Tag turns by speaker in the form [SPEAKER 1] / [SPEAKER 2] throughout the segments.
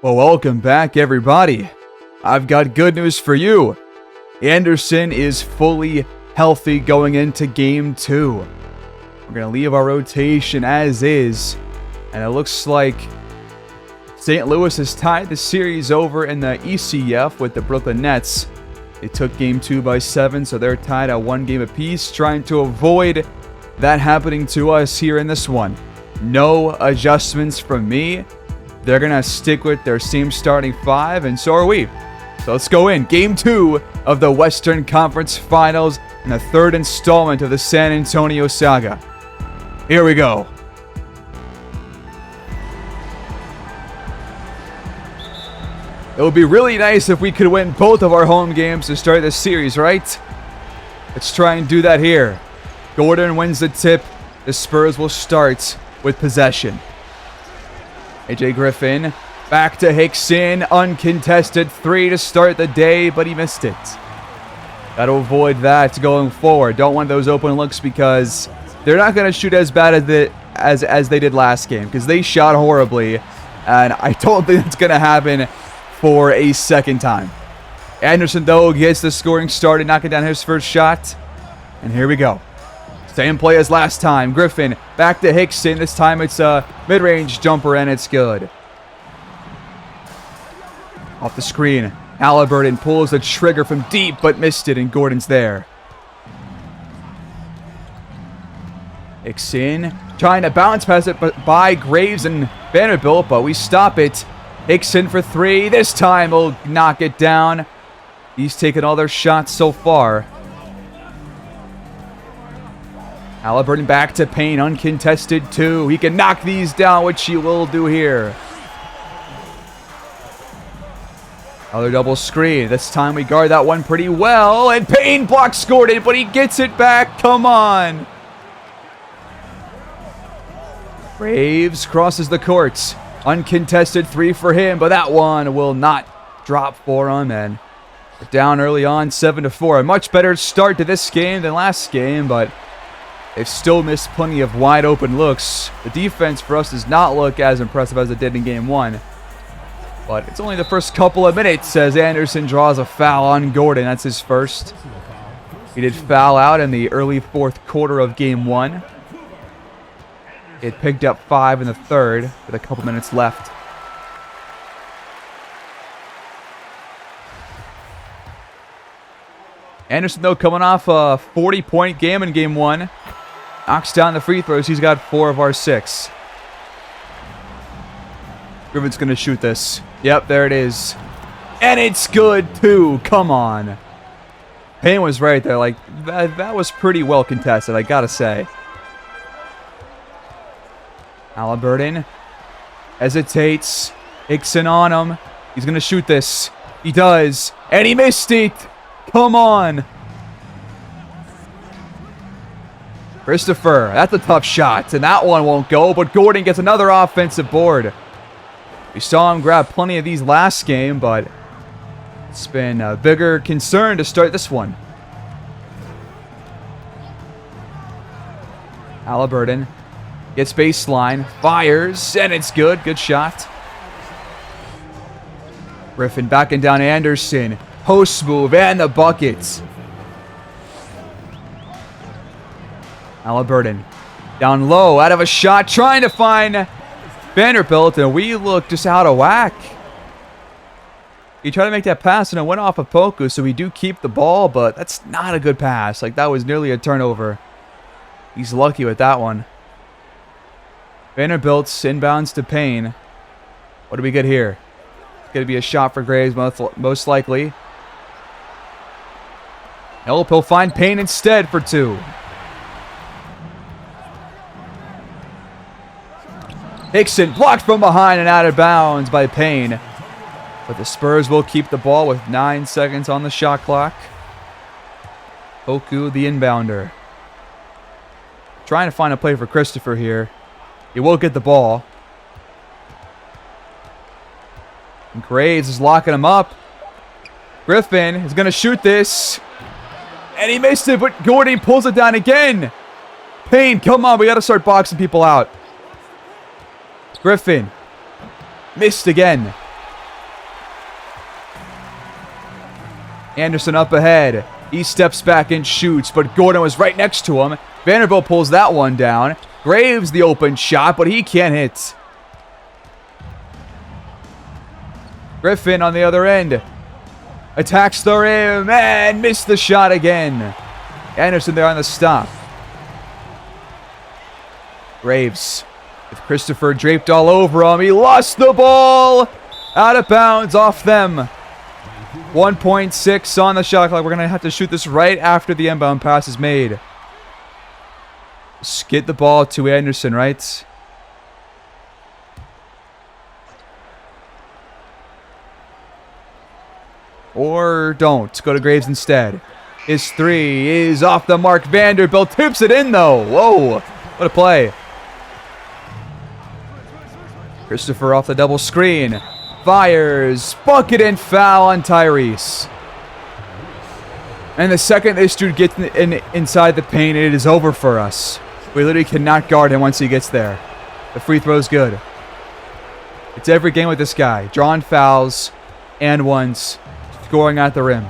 [SPEAKER 1] Well, welcome back, everybody. I've got good news for you. Anderson is fully healthy going into Game 2. We're going to leave our rotation as is. And it looks like St. Louis has tied the series over in the ECF with the Brooklyn Nets. They took Game 2 by 7, so they're tied at 1 game apiece, trying to avoid that happening to us here in this one. No adjustments from me. They're going to stick with their same starting 5, and so are we. So let's go in. Game 2 of the Western Conference Finals and the third installment of the San Antonio saga. Here we go. It would be really nice if we could win both of our home games to start this series, right? Let's try and do that here. Gordon wins the tip. The Spurs will start with possession. AJ Griffin back to Hickson. Uncontested 3 to start the day, but he missed it. Got to avoid that going forward. Don't want those open looks because they're not going to shoot as bad as they did last game because they shot horribly, and I don't think it's going to happen for a second time. Anderson, though, gets the scoring started, knocking down his first shot. And here we go. Same play as last time. Griffin back to Hickson. This time it's a mid-range jumper, and it's good. Off the screen, Halliburton pulls the trigger from deep, but missed it, and Gordon's there. Hickson trying to bounce pass it by Graves and Vanderbilt, but we stop it. Hickson for 3. This time he'll knock it down. He's taken all their shots so far. Halliburton back to Payne, uncontested 2. He can knock these down, which he will do here. Another double screen. This time we guard that one pretty well, and Payne blocks Gordon, but he gets it back. Come on. Graves crosses the court. Uncontested 3 for him, but that one will not drop for him, and we're down early on, 7-4. A much better start to this game than last game, but they've still missed plenty of wide open looks. The defense for us does not look as impressive as it did in Game 1. But it's only the first couple of minutes as Anderson draws a foul on Gordon. That's his first. He did foul out in the early fourth quarter of Game 1. It picked up 5 in the third with a couple minutes left. Anderson, though, coming off a 40-point game in Game 1. Knocks down the free throws. He's got 4 of our 6. Griffin's going to shoot this. Yep, there it is. And it's good, too. Come on. Payne was right there. Like, that was pretty well contested, I got to say. Halliburton hesitates. Hickson on him. He's going to shoot this. He does. And he missed it. Come on. Christopher, that's a tough shot, and that one won't go, but Gordon gets another offensive board. We saw him grab plenty of these last game, but it's been a bigger concern to start this one. Halliburton gets baseline, fires, and it's good. Good shot. Griffin backing down Anderson. Post move and the buckets. Halliburton down low, out of a shot, trying to find Vanderbilt, and we look just out of whack. He tried to make that pass, and it went off of Poku, so we do keep the ball, but that's not a good pass. Like, that was nearly a turnover. He's lucky with that one. Vanderbilt's inbounds to Payne. What do we get here? It's going to be a shot for Graves, most likely. Nope, he'll find Payne instead for 2. Hickson blocked from behind and out of bounds by Payne. But the Spurs will keep the ball with 9 seconds on the shot clock. Poku, the inbounder. Trying to find a play for Christopher here. He will get the ball. And Graves is locking him up. Griffin is going to shoot this. And he missed it, but Gordon pulls it down again. Payne, come on. We got to start boxing people out. Griffin missed again. Anderson up ahead. He steps back and shoots, but Gordon was right next to him. Vanderbilt pulls that one down. Graves the open shot, but he can't hit. Griffin on the other end. Attacks the rim and missed the shot again. Anderson there on the stop. Graves with Christopher draped all over him. He lost the ball. Out of bounds off them. 1.6 on the shot clock. We're going to have to shoot this right after the inbound pass is made. Just get the ball to Anderson, right? Or don't. Go to Graves instead. His three is off the mark. Vanderbilt tips it in, though. Whoa. What a play. Christopher off the double screen. Fires. Bucket and foul on Tyrese. And the second this dude gets inside the paint, it is over for us. We literally cannot guard him once he gets there. The free throw's good. It's every game with this guy. Drawing fouls and ones. Scoring at the rim.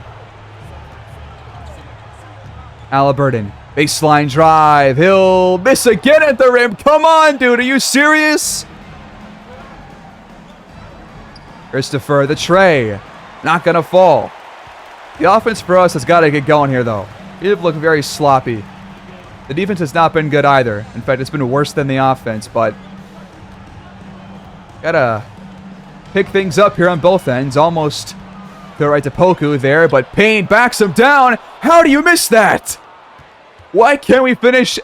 [SPEAKER 1] Halliburton. Baseline drive. He'll miss again at the rim. Come on, dude. Are you serious? Christopher, the tray. Not going to fall. The offense for us has got to get going here, though. It looked very sloppy. The defense has not been good either. In fact, it's been worse than the offense, but got to pick things up here on both ends. Almost go right to Poku there, but Payne backs him down. How do you miss that? Why can't we finish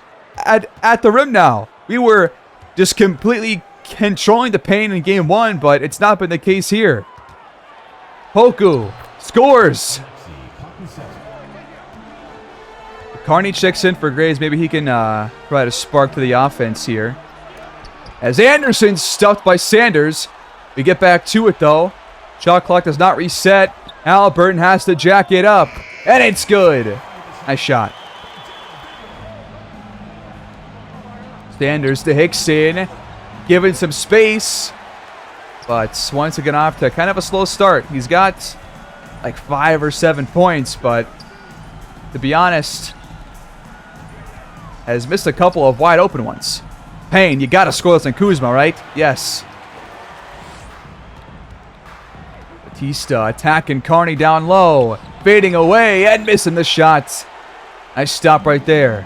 [SPEAKER 1] at the rim now? We were just completely controlling the paint in game one, but it's not been the case here. Poku scores. Carney checks in for Graves. Maybe he can provide a spark to the offense here. As Anderson's stuffed by Sanders. We get back to it, though. Shot clock does not reset. Halliburton has to jack it up. And it's good. Nice shot. Sanders to Hickson. Given some space. But once again off to kind of a slow start. He's got like 5 or 7 points, but to be honest, has missed a couple of wide open ones. Payne, you got to score this on Kuzma, right? Yes. Batista attacking Carney down low. Fading away and missing the shot. Nice stop right there.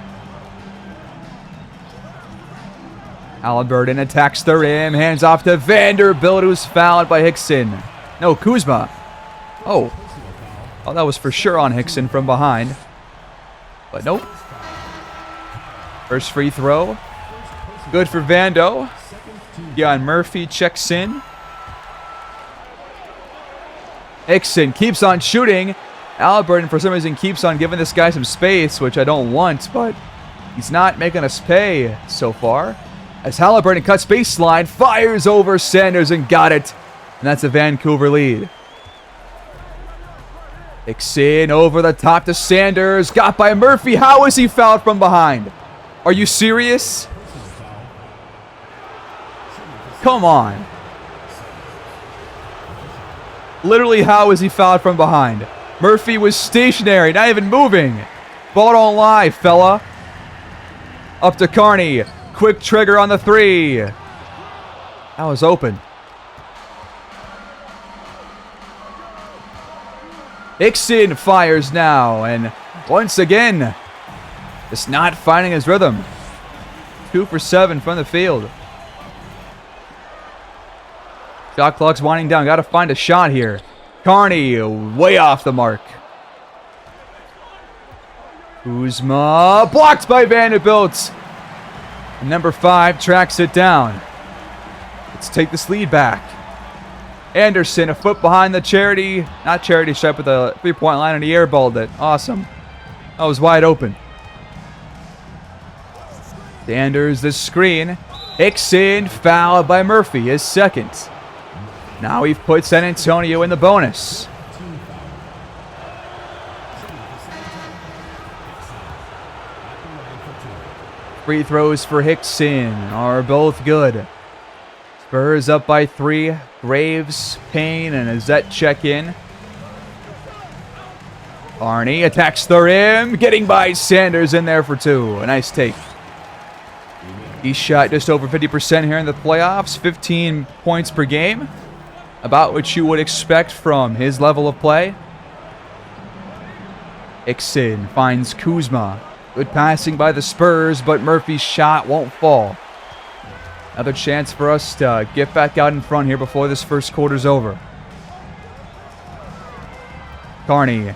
[SPEAKER 1] Halliburton attacks the rim. Hands off to Vanderbilt, who's fouled by Hickson. No, Kuzma. Oh, that was for sure on Hickson from behind. But nope. First free throw. Good for Vando. John Murphy checks in. Hickson keeps on shooting. Halliburton, for some reason, keeps on giving this guy some space, which I don't want, but he's not making us pay so far. As Halliburton cuts baseline, fires over Sanders and got it. And that's a Vancouver lead. Hickson over the top to Sanders. Got by Murphy. How is he fouled from behind? Are you serious? Come on. Literally, how is he fouled from behind? Murphy was stationary, not even moving. Ball don't lie, fella. Up to Carney. Quick trigger on the three. That was open. Hickson fires now, and once again, just not finding his rhythm. 2 for 7 from the field. Shot clock's winding down. Got to find a shot here. Carney way off the mark. Kuzma blocked by Vanderbilt. And number 5 tracks it down. Let's take this lead back. Anderson a foot behind the charity. Not charity stripe, but the 3-point line, and he airballed it. Awesome. That was wide open. Sanders the screen. Hickson fouled by Murphy, his second. Now we've put San Antonio in the bonus. Free throws for Hickson are both good. Spurs up by 3. Graves, Payne, and Azette check in. Carney attacks the rim, getting by Sanders in there for 2. A nice take. He shot just over 50% here in the playoffs, 15 points per game. About what you would expect from his level of play. Ixon finds Kuzma. Good passing by the Spurs, but Murphy's shot won't fall. Another chance for us to get back out in front here before this first quarter's over. Carney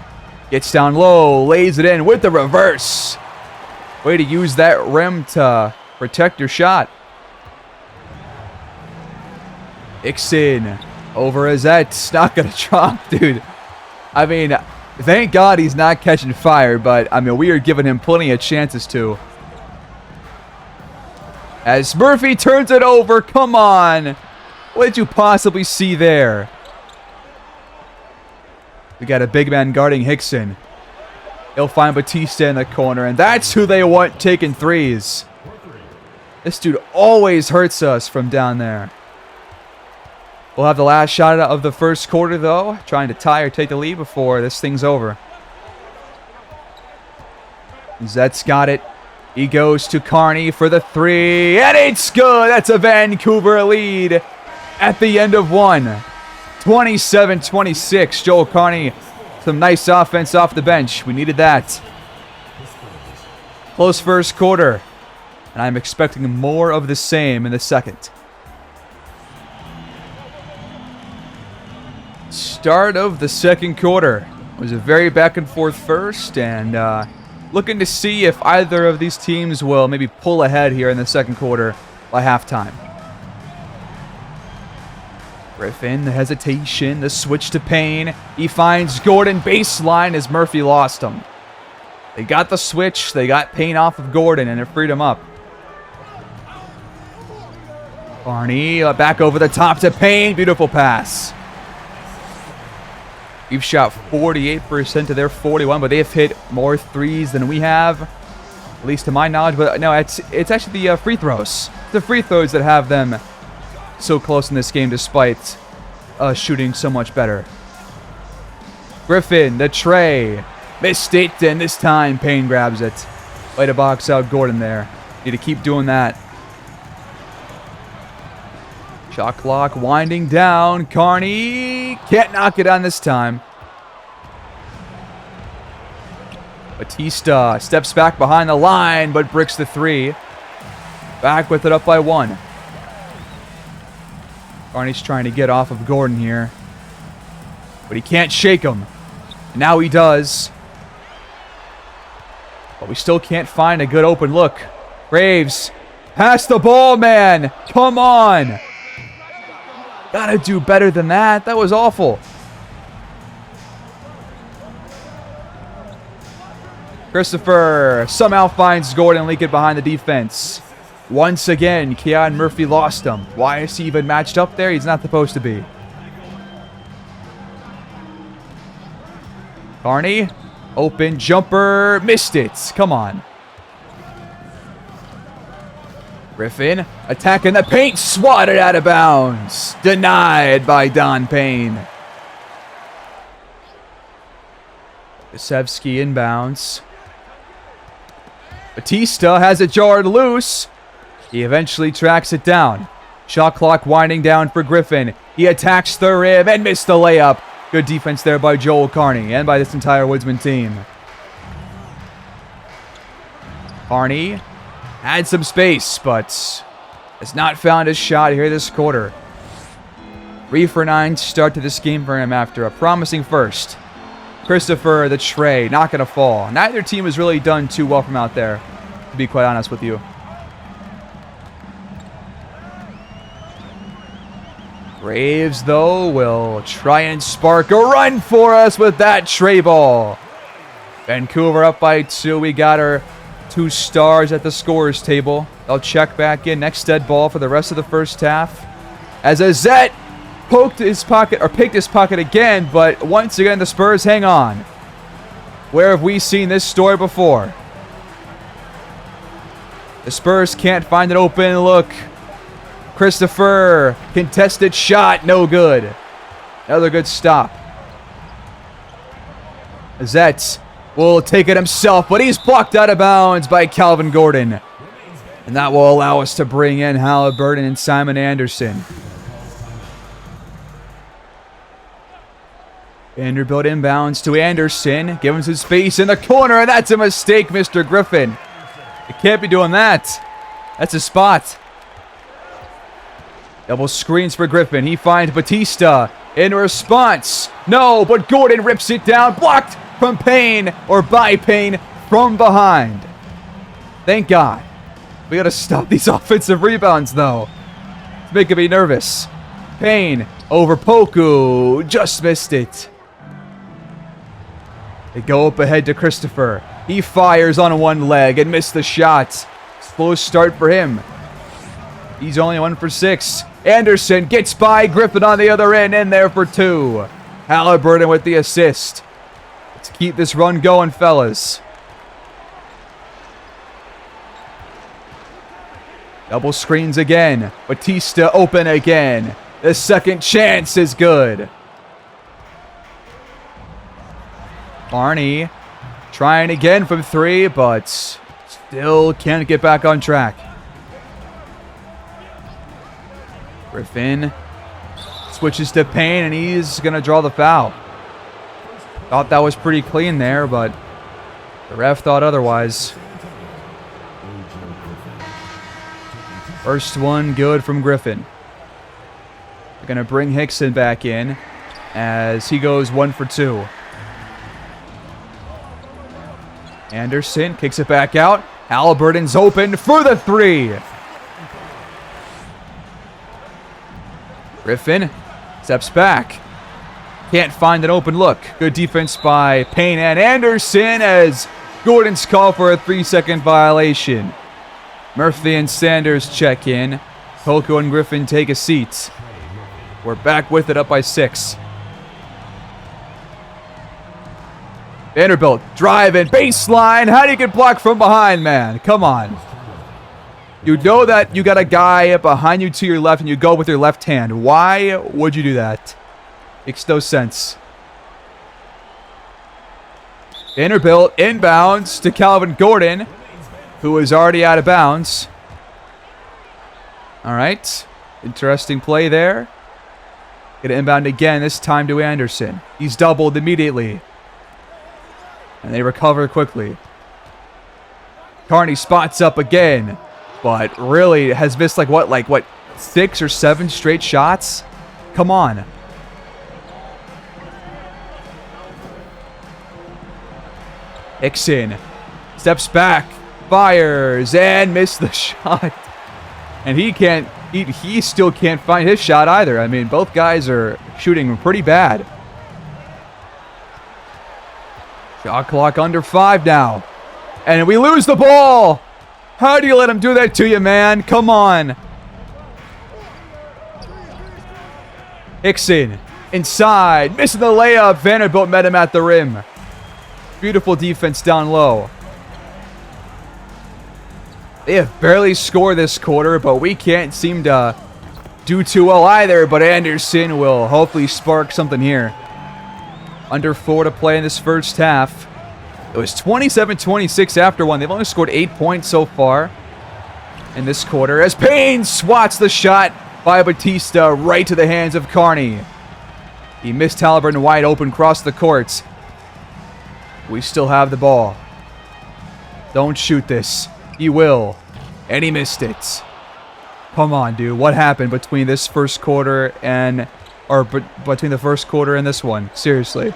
[SPEAKER 1] gets down low, lays it in with the reverse. Way to use that rim to protect your shot. Ixon over Azette. Not going to drop, dude. I mean, thank God he's not catching fire, but, I mean, we are giving him plenty of chances to. As Murphy turns it over, come on. What did you possibly see there? We got a big man guarding Hickson. He'll find Batista in the corner, and that's who they want taking threes. This dude always hurts us from down there. We'll have the last shot of the first quarter, though, trying to tie or take the lead before this thing's over. Zet's got it. He goes to Carney for the 3, and it's good. That's a Vancouver lead at the end of 1. 27-26. Joel Carney, some nice offense off the bench. We needed that. Close first quarter, and I'm expecting more of the same in the second. Start of the second quarter. It was a very back and forth first, and looking to see if either of these teams will maybe pull ahead here in the second quarter by halftime. Griffin, the hesitation, the switch to Payne. He finds Gordon baseline as Murphy lost him. They got the switch, they got Payne off of Gordon, and it freed him up. Barney back over the top to Payne. Beautiful pass. We've shot 48% to their 41, but they've hit more threes than we have, at least to my knowledge. But no, it's actually the free throws. The free throws that have them so close in this game despite shooting so much better. Griffin, the tray. Missed it, and this time Payne grabs it. Way to box out Gordon there. Need to keep doing that. Shot clock winding down. Carney can't knock it on this time. Batista steps back behind the line, but bricks the 3. Back with it up by 1. Carney's trying to get off of Gordon here, but he can't shake him. And now he does. But we still can't find a good open look. Graves, pass the ball, man. Come on. Gotta do better than that. That was awful. Christopher somehow finds Gordon leaking behind the defense. Once again, Keon Murphy lost him. Why is he even matched up there? He's not supposed to be. Carney, open jumper, missed it. Come on. Griffin attacking the paint, swatted out of bounds. Denied by Don Payne. Gosevsky inbounds. Batista has it jarred loose. He eventually tracks it down. Shot clock winding down for Griffin. He attacks the rim and missed the layup. Good defense there by Joel Carney and by this entire Woodsman team. Carney had some space, but has not found his shot here this quarter. 3 for 9 start to this game for him after a promising first. Christopher, the tray, not going to fall. Neither team has really done too well from out there, to be quite honest with you. Graves, though, will try and spark a run for us with that tray ball. Vancouver up by 2. We got our 2 stars at the scorers table. They'll check back in. Next dead ball for the rest of the first half. As Azette picked his pocket again, but once again the Spurs hang on. Where have we seen this story before? The Spurs can't find an open look. Christopher, contested shot, no good. Another good stop. Zet will take it himself, but he's blocked out of bounds by Calvin Gordon. And that will allow us to bring in Halliburton and Simon Anderson. Vanderbilt inbounds to Anderson. Give him some space in the corner, and that's a mistake, Mr. Griffin. You can't be doing that. That's a spot. Double screens for Griffin. He finds Batista. In response, no, but Gordon rips it down. Blocked from Payne, or by Payne, from behind. Thank God. We got to stop these offensive rebounds, though. It's making me nervous. Payne over Poku. Just missed it. They go up ahead to Christopher. He fires on one leg and missed the shot. Slow start for him. He's only 1 for 6. Anderson gets by Griffin on the other end, in there for 2. Halliburton with the assist. Let's keep this run going, fellas. Double screens again. Batista open again. The second chance is good. Barney trying again from 3, but still can't get back on track. Griffin switches to Payne, and he's going to draw the foul. Thought that was pretty clean there, but the ref thought otherwise. First one good from Griffin. They're going to bring Hickson back in as he goes 1 for 2. Anderson kicks it back out. Halliburton's open for the 3. Griffin steps back. Can't find an open look. Good defense by Payne and Anderson as Gordon's called for a 3-second violation. Murphy and Sanders check in. Poku and Griffin take a seat. We're back with it, up by 6. Vanderbilt driving, baseline. How do you get blocked from behind, man? Come on. You know that you got a guy behind you to your left and you go with your left hand. Why would you do that? Makes no sense. Vanderbilt inbounds to Calvin Gordon, who is already out of bounds. All right. Interesting play there. Going to inbound again, this time to Anderson. He's doubled immediately. And they recover quickly. Carney spots up again, but really has missed like what 6 or 7 straight shots? Come on. Hickson steps back, fires, and missed the shot. And he still can't find his shot either. I mean, both guys are shooting pretty bad. Shot clock under 5 now. And we lose the ball. How do you let him do that to you, man? Come on. Hickson inside. Missing the layup. Vanderbilt met him at the rim. Beautiful defense down low. They have barely scored this quarter, but we can't seem to do too well either. But Anderson will hopefully spark something here. Under 4 to play in this first half. It was 27-26 after 1. They've only scored 8 points so far in this quarter. As Payne swats the shot by Batista right to the hands of Carney. He missed Halliburton wide open across the courts. We still have the ball. Don't shoot this. He will. And he missed it. Come on, dude. What happened between this first quarter and... or between the first quarter and this one? Seriously.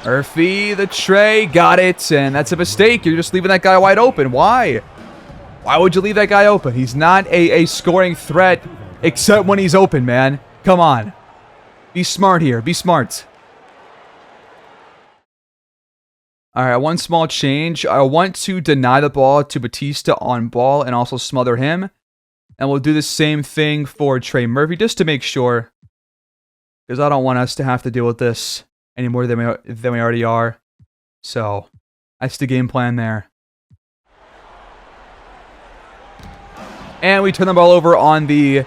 [SPEAKER 1] Murphy, the tray, got it, and that's a mistake. You're just leaving that guy wide open. Why? Why would you leave that guy open? He's not a scoring threat, except when he's open, man. Come on. Be smart here. Be smart. All right, one small change. I want to deny the ball to Batista on ball and also smother him. And we'll do the same thing for Trey Murphy, just to make sure. Because I don't want us to have to deal with this any more than we already are. So, that's the game plan there. And we turn the ball over on the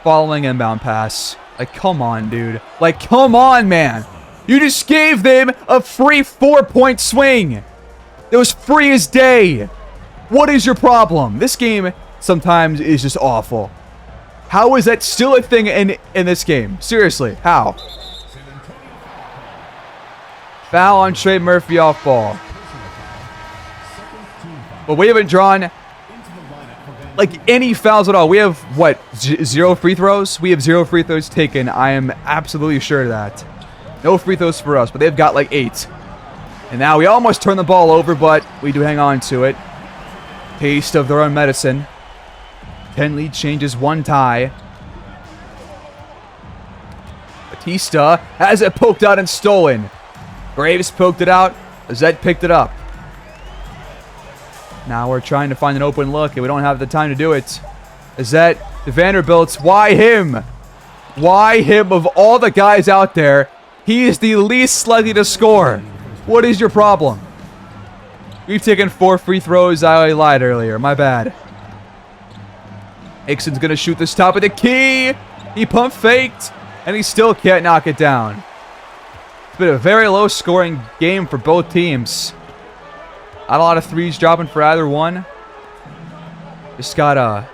[SPEAKER 1] following inbound pass. Like, come on, dude. Like, come on, man. You just gave them a free 4-point swing. It was free as day. What is your problem? This game sometimes is just awful. How is that still a thing in this game? Seriously, how? Foul on Trey Murphy off ball. But we haven't drawn like any fouls at all. We have, what, 0 free throws? We have 0 free throws taken. I am absolutely sure of that. No free throws for us, but they've got like 8. And now we almost turn the ball over, but we do hang on to it. Taste of their own medicine. 10 lead changes, 1 tie. Batista has it poked out and stolen. Graves poked it out. Zed picked it up. Now we're trying to find an open look, and we don't have the time to do it. Zed, the Vanderbilts, why him? Why him of all the guys out there? He is the least likely to score. What is your problem? We've taken 4 free throws. I lied earlier. My bad. Hickson's going to shoot this top of the key. He pump faked, and he still can't knock it down. It's been a very low-scoring game for both teams. Not a lot of threes dropping for either one. Just got to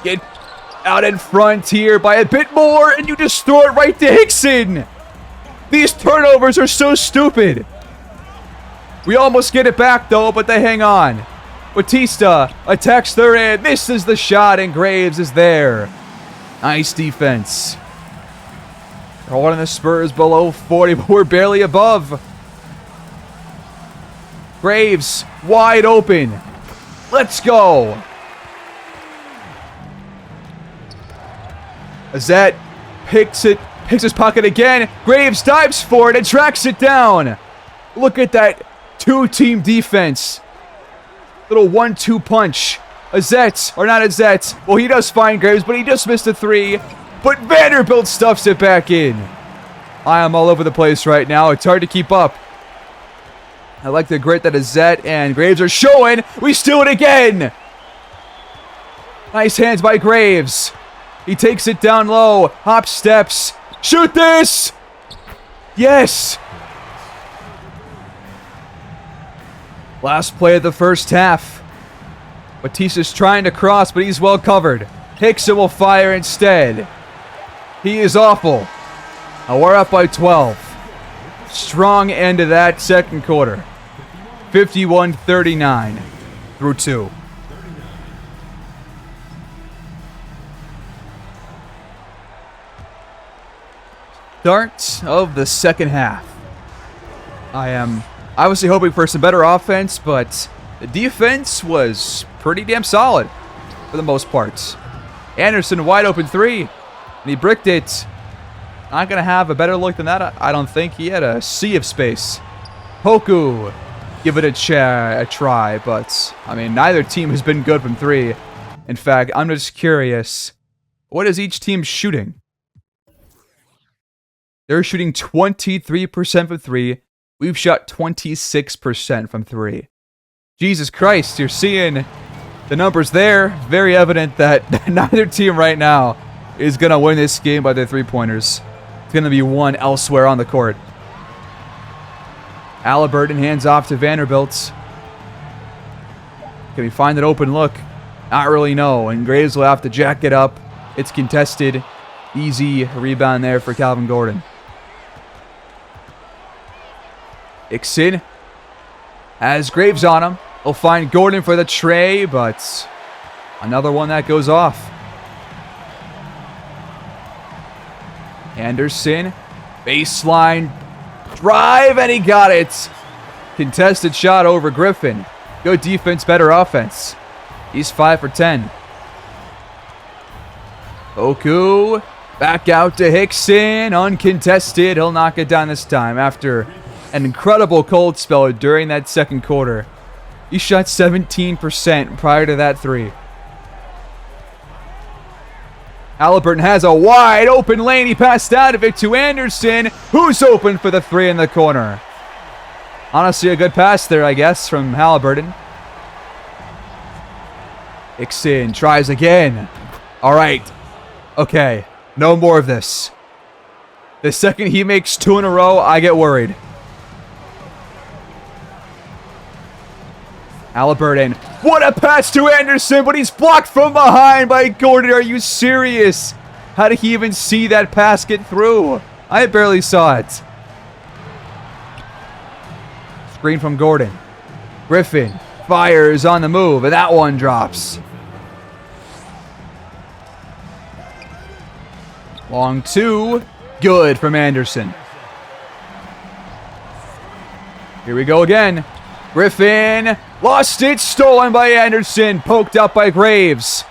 [SPEAKER 1] get out in front here by a bit more, and you just throw it right to Hickson. These turnovers are so stupid. We almost get it back, though, but they hang on. Batista attacks their end, misses the shot, and Graves is there. Nice defense. They're holding the Spurs below 40, but we're barely above. Graves, wide open. Let's go. Azette picks his pocket again. Graves dives for it and tracks it down. Look at that 2-team defense. Little 1-2 punch. Azette, or not Azette. Well, he does find Graves, but he just missed a 3. But Vanderbilt stuffs it back in. I am all over the place right now. It's hard to keep up. I like the grit that Azette and Graves are showing. We steal it again. Nice hands by Graves. He takes it down low. Hop steps. Shoot this. Yes. Last play of the first half. Batista's trying to cross, but he's well covered. Hickson will fire instead. He is awful. Now we're up by 12. Strong end of that second quarter. 51-39 through 2. Start of the second half. I am obviously hoping for some better offense, but the defense was pretty damn solid for the most part. Anderson, wide open 3, and he bricked it. Not going to have a better look than that, I don't think. He had a sea of space. Poku, give it a try, but, I mean, neither team has been good from 3. In fact, I'm just curious, what is each team shooting? They're shooting 23% from 3. We've shot 26% from 3. Jesus Christ, you're seeing the numbers there. Very evident that neither team right now is going to win this game by their 3-pointers. It's going to be one elsewhere on the court. Halliburton hands off to Vanderbilt. Can we find an open look? Not really, no. And Graves will have to jack it up. It's contested. Easy rebound there for Calvin Gordon. Hickson has Graves on him. He'll find Gordon for the tray, but another one that goes off. Anderson, baseline drive, and he got it. Contested shot over Griffin. Good defense, better offense. He's 5 for 10. Oku, back out to Hickson, uncontested. He'll knock it down this time after an incredible cold spell during that second quarter. He shot 17% prior to that 3. Halliburton has a wide open lane. He passed out of it to Anderson, who's open for the 3 in the corner. Honestly, a good pass there, I guess, from Halliburton. Hickson tries again. All right, Okay, no more of this. The second he makes 2 in a row, I get worried. Halliburton. What a pass to Anderson, but he's blocked from behind by Gordon. Are you serious? How did he even see that pass get through? I barely saw it. Screen from Gordon. Griffin fires on the move, and that one drops. Long 2. Good from Anderson. Here we go again. Griffin lost it. Stolen by Anderson. Poked up by Graves.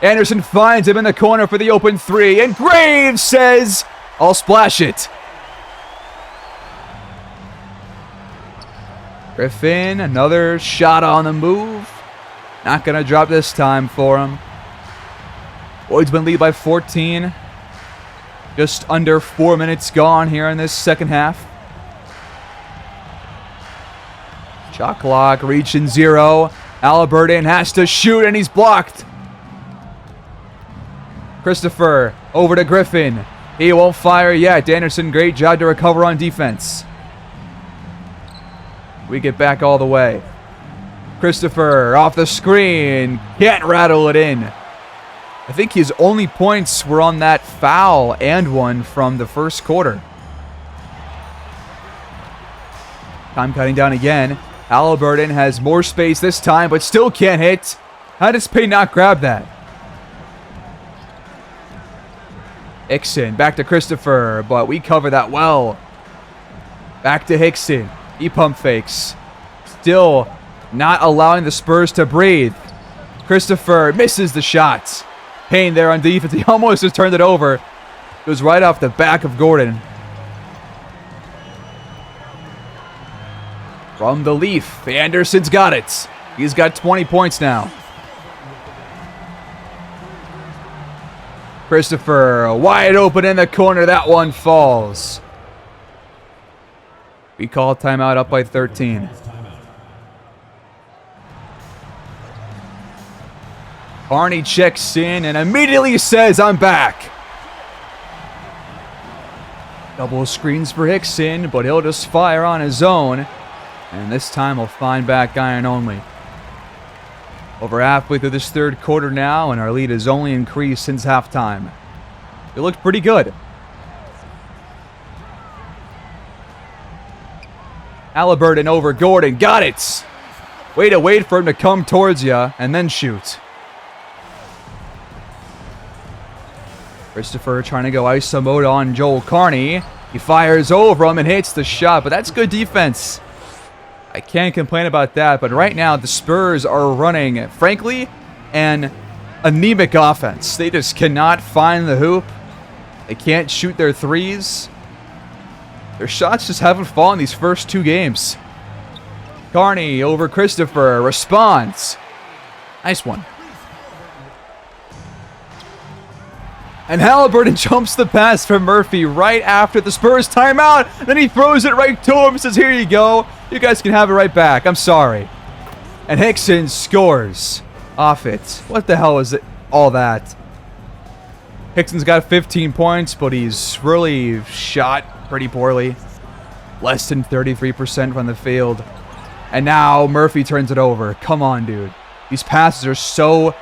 [SPEAKER 1] Anderson finds him in the corner for the open 3. And Graves says, I'll splash it. Griffin, another shot on the move. Not going to drop this time for him. Woodsmen lead by 14. Just under 4 minutes gone here in this second half. Shot clock reaching 0. Halliburton has to shoot and he's blocked. Christopher over to Griffin. He won't fire yet. Anderson, great job to recover on defense. We get back all the way. Christopher off the screen. Can't rattle it in. I think his only points were on that foul and one from the first quarter. Time cutting down again. Halliburton has more space this time, but still can't hit. How does Payne not grab that? Hickson back to Christopher, but we cover that well. Back to Hickson. He pump fakes. Still not allowing the Spurs to breathe. Christopher misses the shots. Payne there on defense. He almost just turned it over. Goes right off the back of Gordon. From the Leaf, Anderson's got it. He's got 20 points now. Christopher wide open in the corner. That one falls. We call timeout up by 13. Carney checks in and immediately says, I'm back. Double screens for Hickson, but he'll just fire on his own. And this time he'll find back iron only. Over halfway through this third quarter now, and our lead has only increased since halftime. It looked pretty good. Halliburton over Gordon. Got it. Way to wait for him to come towards you and then shoot. Christopher trying to go ISO mode on Joel Carney. He fires over him and hits the shot, but that's good defense. I can't complain about that, but right now the Spurs are running, frankly, an anemic offense. They just cannot find the hoop. They can't shoot their threes. Their shots just haven't fallen these first 2 games. Carney over Christopher. Responds. Nice one. And Halliburton jumps the pass from Murphy right after the Spurs timeout. Then he throws it right to him and says, here you go. You guys can have it right back. I'm sorry. And Hickson scores off it. What the hell is it? All that. Hickson's got 15 points, but he's really shot pretty poorly. Less than 33% from the field. And now Murphy turns it over. Come on, dude. These passes are so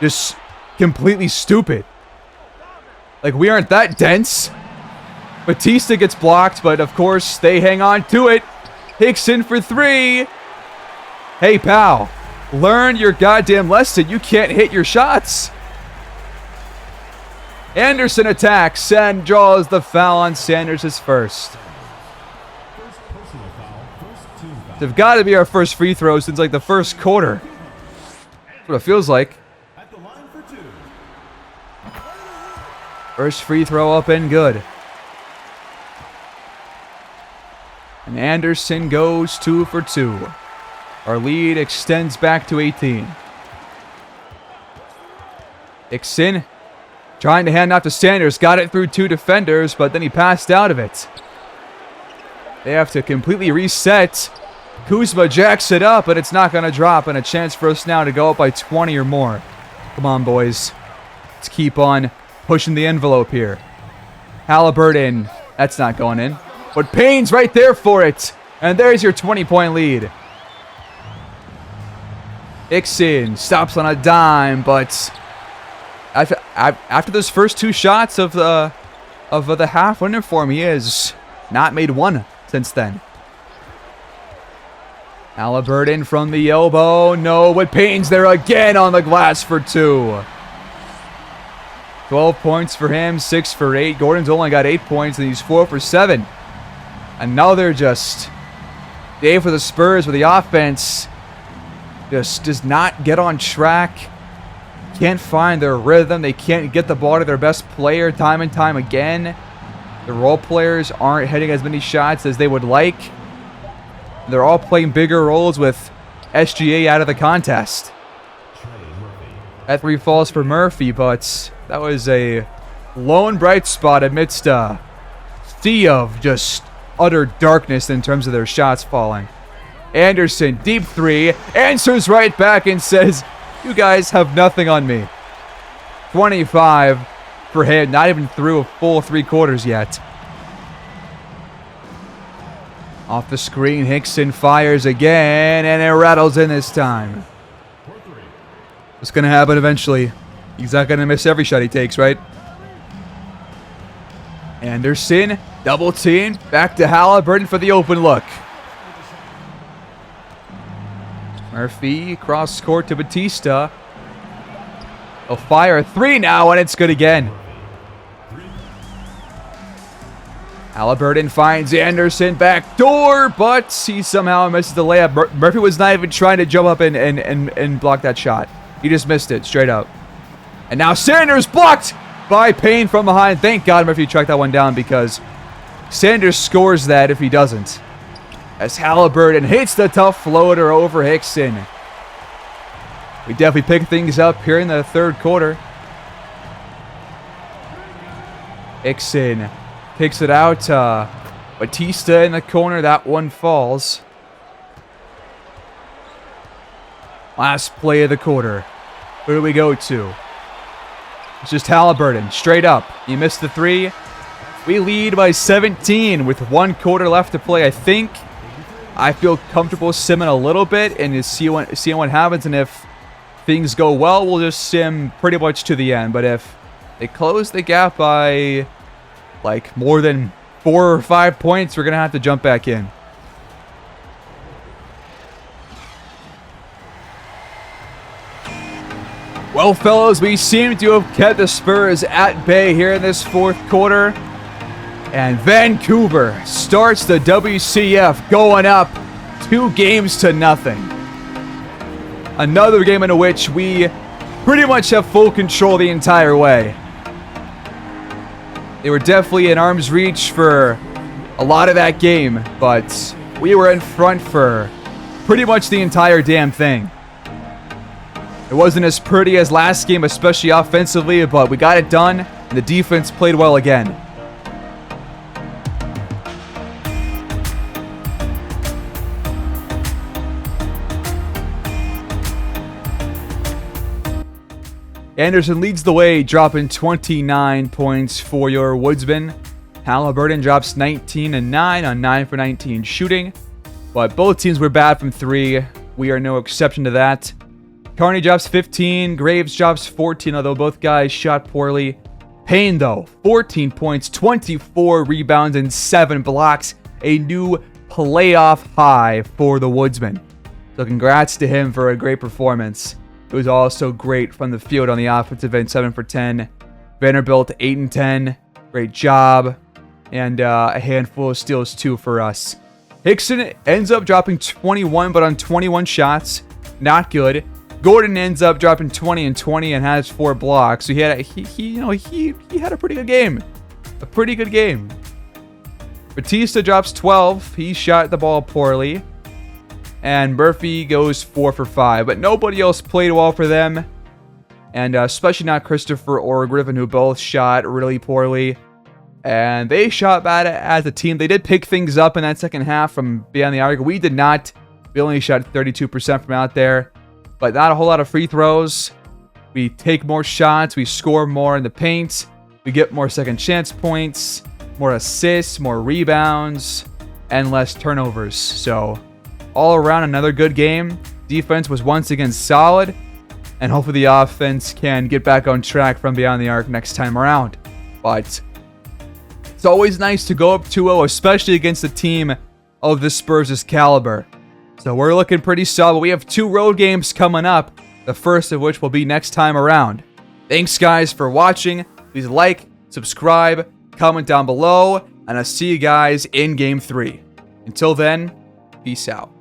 [SPEAKER 1] just completely stupid. Like, we aren't that dense. Batista gets blocked, but of course they hang on to it. Hickson for 3. Hey, pal. Learn your goddamn lesson. You can't hit your shots. Anderson attacks and draws the foul on Sanders, his first. They've got to be our first free throw since like the first quarter. That's what it feels like. First free throw up and good. And Anderson goes 2 for 2. Our lead extends back to 18. Hickson trying to hand off to Sanders. Got it through 2 defenders, but then he passed out of it. They have to completely reset. Kuzma jacks it up, but it's not going to drop. And a chance for us now to go up by 20 or more. Come on, boys. Let's keep on pushing the envelope here. Halliburton, that's not going in. But Payne's right there for it. And there's your 20-point lead. Hickson stops on a dime, but after those first 2 shots of the half winning for him, he has not made one since then. Halliburton from the elbow. No, but Payne's there again on the glass for 2. 12 points for him, 6 for 8. Gordon's only got 8 points, and he's 4 for 7. Another just day for the Spurs, where the offense just does not get on track. Can't find their rhythm. They can't get the ball to their best player time and time again. The role players aren't hitting as many shots as they would like. They're all playing bigger roles with SGA out of the contest. That 3 falls for Murphy, but that was a lone bright spot amidst a sea of just utter darkness in terms of their shots falling. Anderson, deep 3, answers right back and says, "You guys have nothing on me." 25 for him, not even through a full 3 quarters yet. Off the screen, Hickson fires again, and it rattles in this time. It's going to happen eventually. He's not going to miss every shot he takes, right? Anderson, double team, back to Halliburton for the open look. Murphy, cross court to Batista. He'll fire a 3 now, and it's good again. Halliburton finds Anderson back door, but he somehow misses the layup. Murphy was not even trying to jump up and block that shot. He just missed it straight up. And now Sanders blocked by Payne from behind. Thank God Murphy tracked that one down, because Sanders scores that if he doesn't. As Halliburton hits the tough floater over Hickson. We definitely pick things up here in the 3rd quarter. Hickson kicks it out. Batista in the corner. That one falls. Last play of the quarter. Where do we go to? It's just Halliburton. Straight up. He missed the 3. We lead by 17 with 1 quarter left to play. I feel comfortable simming a little bit and just seeing what happens. And if things go well, we'll just sim pretty much to the end. But if they close the gap by like more than 4 or 5 points, we're going to have to jump back in. Well, fellas, we seem to have kept the Spurs at bay here in this 4th quarter. And Vancouver starts the WCF going up 2-0. Another game in which we pretty much have full control the entire way. They were definitely in arm's reach for a lot of that game, but we were in front for pretty much the entire damn thing. It wasn't as pretty as last game, especially offensively, but we got it done, and the defense played well again. Anderson leads the way, dropping 29 points for your Woodsmen. Halliburton drops 19 and 9 on 9 for 19 shooting, but both teams were bad from 3. We are no exception to that. Carney drops 15. Graves drops 14, although both guys shot poorly. Payne, though, 14 points, 24 rebounds, and 7 blocks. A new playoff high for the Woodsmen. So congrats to him for a great performance. It was also great from the field on the offensive end, 7 for 10. Vanderbilt, 8 and 10. Great job. And a handful of steals, too, for us. Hickson ends up dropping 21, but on 21 shots. Not good. Gordon ends up dropping 20 and 20 and has 4 blocks. So he had a pretty good game. A pretty good game. Batista drops 12. He shot the ball poorly. And Murphy goes 4 for 5. But nobody else played well for them. And especially not Christopher or Griffin, who both shot really poorly. And they shot bad as a team. They did pick things up in that second half from beyond the arc. We did not. We only shot 32% from out there. But not a whole lot of free throws. We take more shots. We score more in the paint. We get more second chance points, more assists, more rebounds, and less turnovers. So all around, another good game. Defense was once again solid, and hopefully the offense can get back on track from beyond the arc next time around. But it's always nice to go up 2-0, especially against a team of the Spurs' caliber. So we're looking pretty solid. We have 2 road games coming up, the first of which will be next time around. Thanks, guys, for watching. Please like, subscribe, comment down below, and I'll see you guys in Game 3. Until then, peace out.